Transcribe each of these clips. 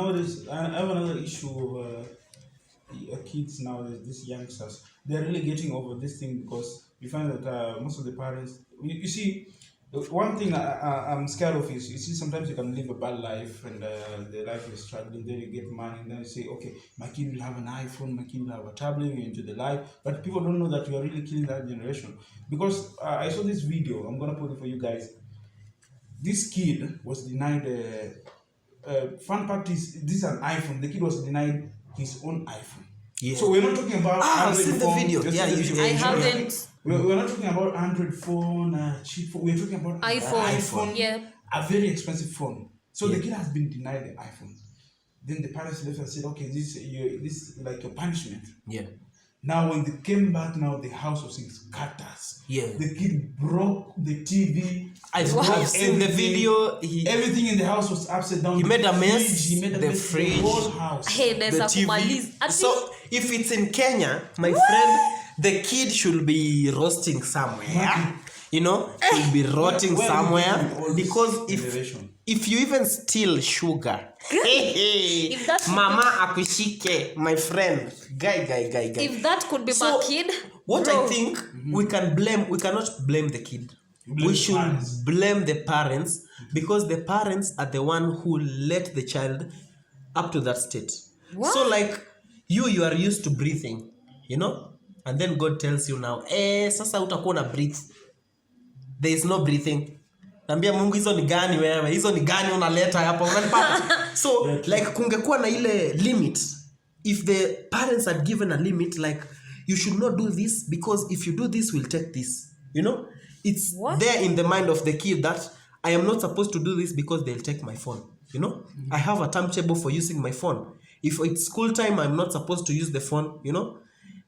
nowadays, I have another issue of kids nowadays, these youngsters. They're really getting over this thing because you find that most of the parents, you see, one thing I'm scared of is, you see, sometimes you can live a bad life and the life is struggling, then you get money, and then you say, okay, my kid will have an iPhone, my kid will have a tablet, you into the life, but people don't know that you are really killing that generation. Because I saw this video, I'm going to put it for you guys. This kid was denied, fun part is, this is an iPhone, the kid was denied his own iPhone. Yeah. So we're not talking about I've seen the video. Yeah, I haven't. We're not talking about Android phone, cheap phone. We're talking about iPhone. Yeah. A very expensive phone. So the kid has been denied the iPhone. Then the parents left and said, "Okay, this is like your punishment." Yeah. Now when they came back, the house was in scatters. Yeah. The kid broke the TV. I've seen the video. Everything in the house was upside down. He made a mess. He made a mess. Fridge. The whole house. The TV. So if it's in Kenya, my friend, the kid should be roasting somewhere. You know, should be rotting somewhere, because if you even steal sugar, mama akushike, my friend, guy. If that could be my kid, what I think we cannot blame the kid. We should blame the parents, because the parents are the one who let the child up to that state. What? So like you are used to breathing, you know, and then God tells you now, sasa utakuwa na breathe. There is no breathing. Nambia Mungu, hizo ni gani wewe? Hizo ni gani unaleta hapa? Unanipata? So like kungekuwa na ile limit. If the parents had given a limit, like you should not do this, because if you do this, we'll take this. You know? It's there in the mind of the kid that I am not supposed to do this because they'll take my phone. You know? I have a timetable for using my phone. If it's school time, I'm not supposed to use the phone, you know?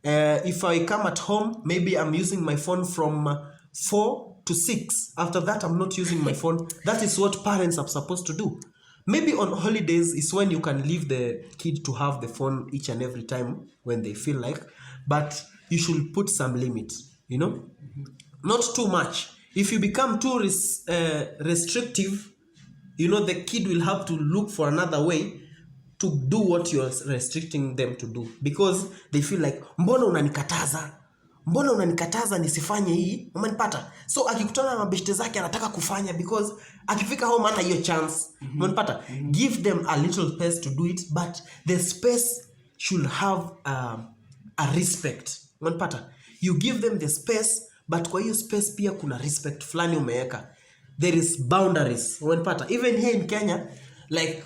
If I come at home, maybe I'm using my phone from 4 to 6. After that, I'm not using my phone. That is what parents are supposed to do. Maybe on holidays is when you can leave the kid to have the phone each and every time when they feel like. But you should put some limit, you know? Not too much. If you become too restrictive, you know, the kid will have to look for another way to do what you are restricting them to do, because they feel like, mbona unanikataza nisifanye hii, umenipata? So akikutana na mabeshte zake anataka kufanya, because akifika home ana hiyo chance, umenipata? Give them a little space to do it, but the space should have a respect, umenipata? You give them the space, but kwa hiyo space pia kuna respect fulani umeweka. There is boundaries, umenipata? Even here in Kenya, like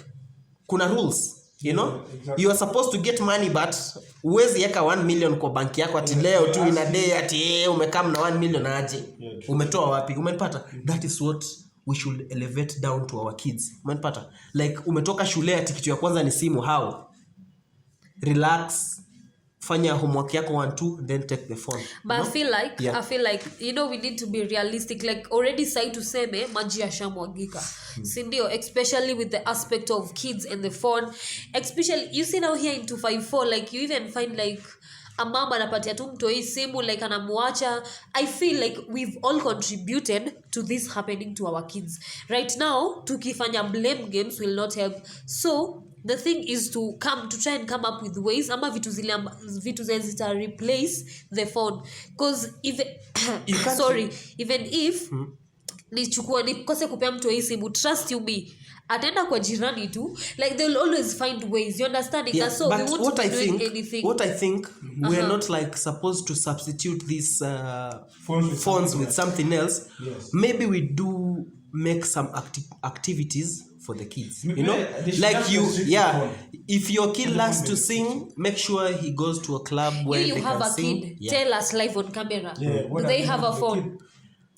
kuna rules. You know, exactly. You are supposed to get money, but uwezi yeka 1 million kwa banki yako ati leo tu in a day ati umekam na 1 million aje. Umetoa wapi? Umenipata? That is what we should elevate down to our kids. Umenipata? Like umetoka shule ati kitu ya kwanza ni simu, how? Relax. Fanya homework yako 1-2, then take the phone. But I feel like you know, we need to be realistic. Like already say to seme maji yashamwagika. Sindio, especially with the aspect of kids and the phone. Especially you see now here in 254, like you even find like a mama anapatia tu mtoi simu, like anamuacha. I feel like we've all contributed to this happening to our kids. Right now, tukifanya blame games will not help. So the thing is to try and come up with ways ama vitu zita replace the phone, because even if nikose kupea mtu hii simu, trust you me, atenda kwa jirani tu, like they'll always find ways, you understand? Yeah, so we won't be doing anything. What I think we are not like supposed to substitute these phones with something else. Yes. Maybe we do make some activities for the kids, you know, like if your kid likes to sing, make sure he goes to a club where you they have can a sing. kid. Tell us live on camera. Do they have a phone?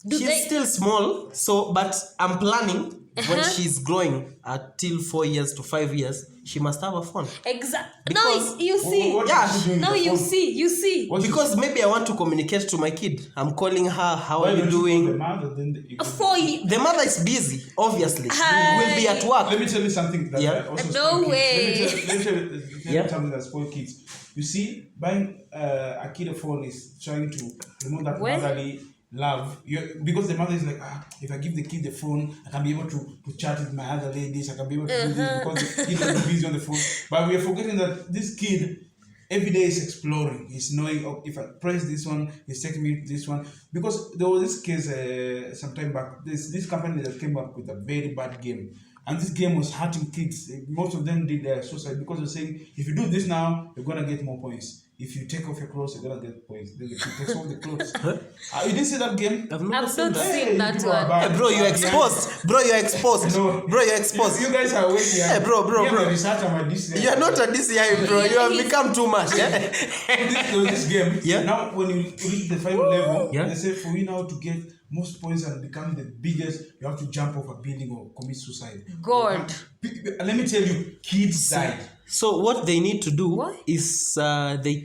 She's still small, so but I'm planning when she's growing till 4 years to 5 years, she must have a phone. Exactly. Now you see. Now you see. Because maybe I want to communicate to my kid. I'm calling her. How are you doing? The mother is busy. Obviously, will be at work. Let me tell you something. That also no way. Let me tell you something that spoils kids. You see, buying a kid a phone is trying to remove that motherly love, because the mother is like, if I give the kid the phone, I can be able to chat with my other ladies, I can be able to do this because the kid is busy on the phone. But we are forgetting that this kid every day is exploring. He's knowing, if I press this one, he's taking me to this one. Because there was this case some time back, this company that came up with a very bad game. And this game was hurting kids. Most of them did suicide because they're saying, if you do this now, you're going to get more points. If you take off your clothes, you're going to get points. Then if you take off the clothes. You didn't see that game? I've I've not not seen seen that. that one. Hey, bro, you're exposed. Bro, you're exposed. No. Bro, you're exposed. You guys are waiting. Hey, bro. You're not a DCI, bro. You have become too much. Yeah? this game. Yeah. Now, when you reach the final level, Yeah. they say for you now to get most points and become the biggest, you have to jump off a building or commit suicide. God. Let me tell you, kids died. So what they need to do What? is they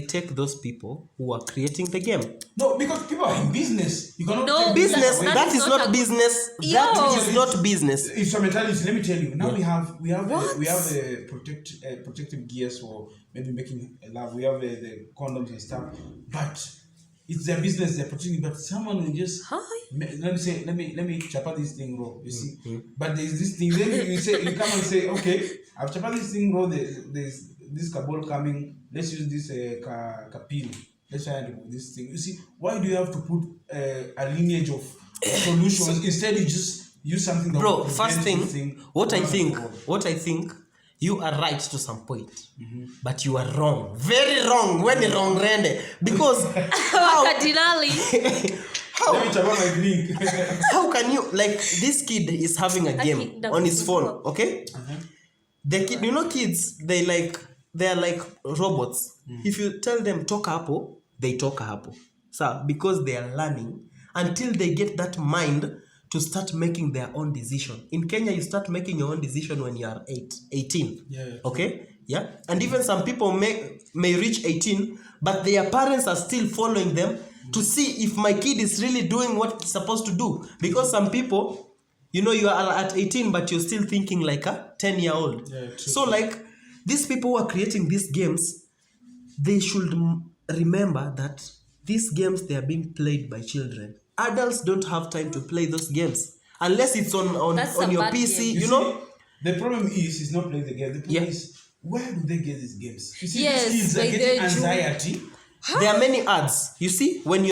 take those people who are creating the game. No, because people are in business. You cannot No, take Business, That that is is not not a- business. Yo. That is not business. It's a mentality. Let me tell you. Now we have What? protective gears for maybe making love. We have the condoms and stuff, but it's their business. They're protecting. But someone will just let me chapa this thing raw. You see, but there's this thing. Then you come and say, okay, I've chapa this thing raw. There's this cabal coming. Let's use this capil. Let's try and remove this thing. You see, why do you have to put a lineage of solutions instead? You just use something that Bro, will first prevent thing, this what I once and think, you are right to some point, but you are wrong, very wrong. When you're wrong, rende, because Cardinally. for all. Let me chapa my drink. how can you, like, this kid is having a game kid on his phone, okay? Uh-huh. The kid, kids, they're like robots. If you tell them talk hapo, they talk hapo. So because they are learning until they get that mind to start making their own decision. In Kenya, you start making your own decision when you are 18. Yeah. Okay? Yeah? And even some people may reach 18, but their parents are still following them to see if my kid is really doing what it's supposed to do. Because some people, you are at 18, but you're still thinking like a 10-year-old. Yeah, true. So like, these people who are creating these games, they should remember that these games, they are being played by children. Adults don't have time to play those games unless it's on That's a your bad PC. game. You know, the problem is not playing the game. The problem Yeah. is, where do they get these games? You see, Yes, these kids are by getting the anxiety. there are many ads. You see, when you